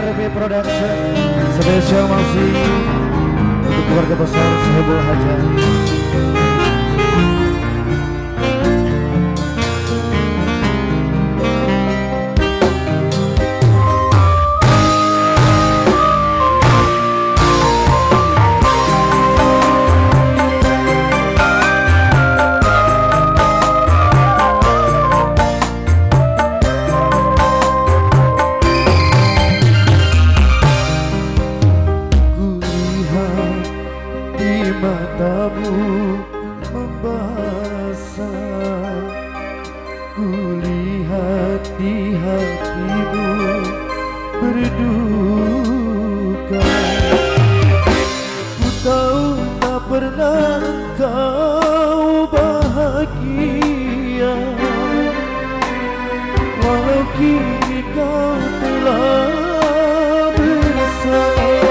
RP Production spesial masih untuk keluarga besar Sohibul Hajat. Matamu membasah, kulihat di hatimu berduka. Ku tahu tak pernah kau bahagia, walau kini kau telah bersama.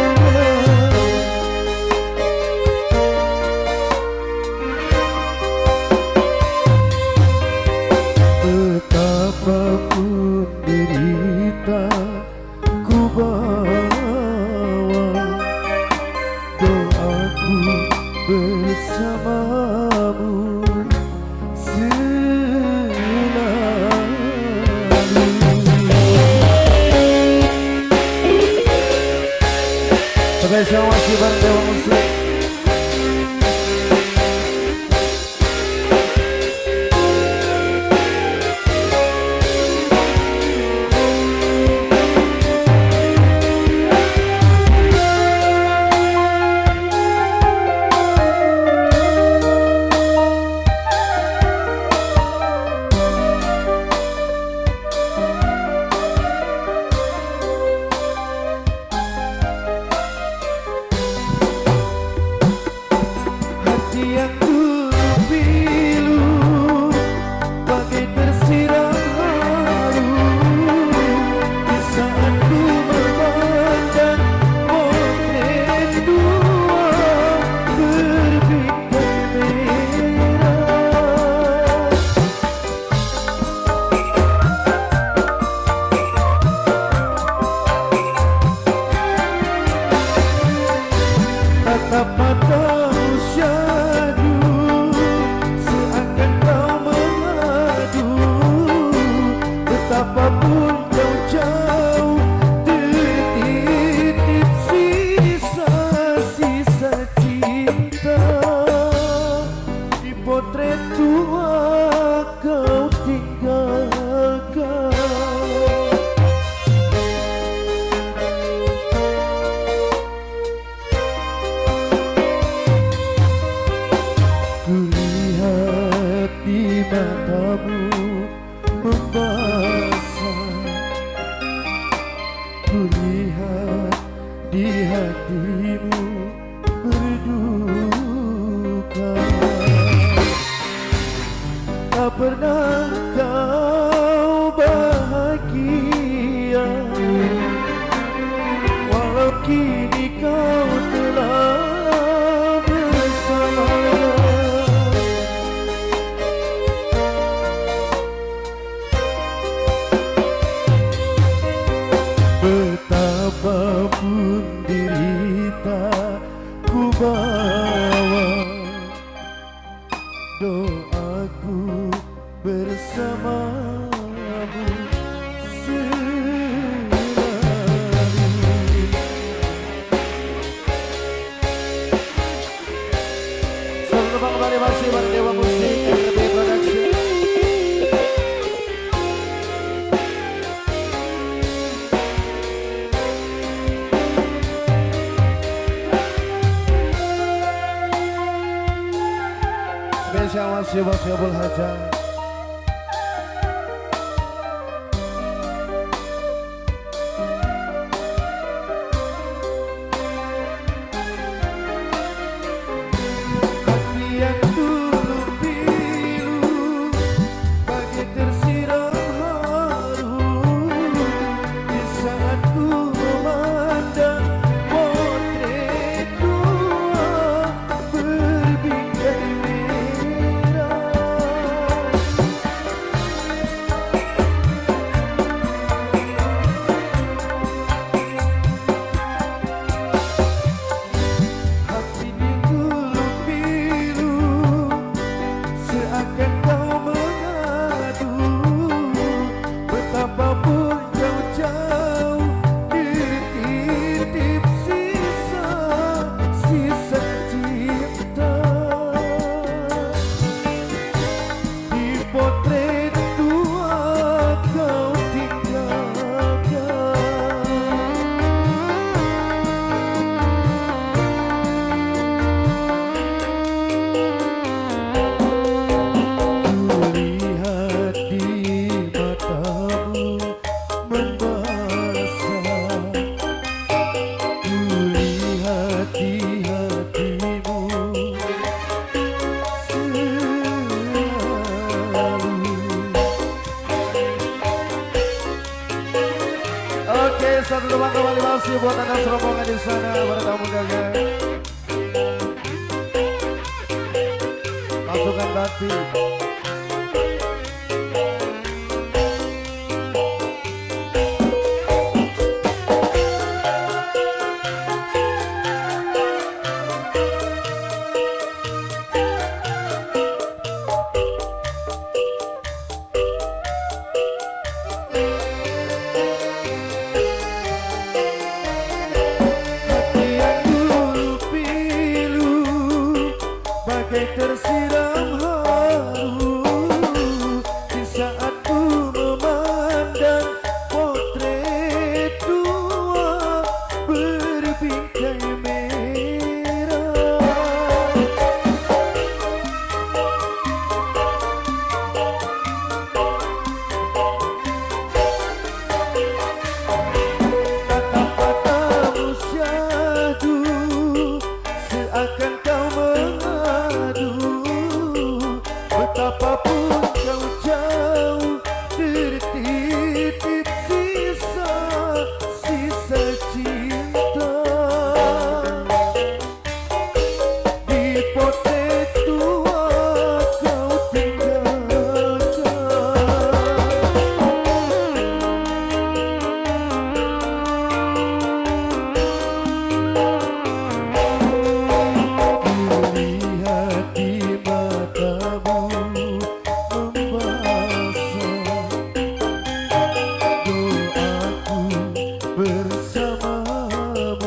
Betapapun derita ku bawa, doaku bersamamu selalu. Spesial masih bareng Dewa Musik. Yang dulu pilu bagai tersiram haru di saat ku memandang potret dua berbingkai merah. Tatap matamu syahdu, seakan kau mengadu, betapapun jauh-jauh tertitip sisa-sisa cinta. Di potret tua kau tinggalkan. Kulihat di matamu membasah, kulihat di hatimu berduka. Tak pernah kau bahagia, walau kini kau telah bersama. Betapapun derita ku bawa, doaku bersamamu selalu. Selamat datang kembali masih bareng Dewa Musik RP Production. Spesial masih buat Sohibul Hajat. Hati yang dulu pilu bagai tersiram haru di saat ku memandang potret dua berbingkai merah. satu teman kembali masih buat anda serombongan di sana para tamu dagang. Pasukan batik. Tersiram haru di saat ku memandang potret tua berbingkai merah. Tatap matamu syahdu seakan kau mengadu. Betapapun kau jauh tertitip sisa cinta di potret tua kau tinggalkan. Lihat di matamu bersamamu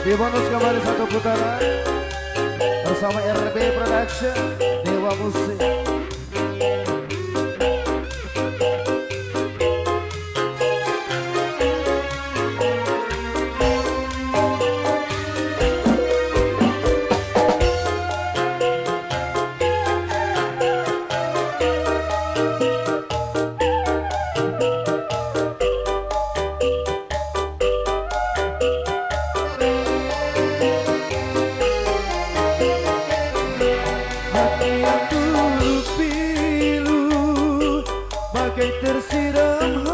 di bonus kembali satu putaran bersama RB Production Dewa Musik. Hati yang dulu pilu bagai tersiram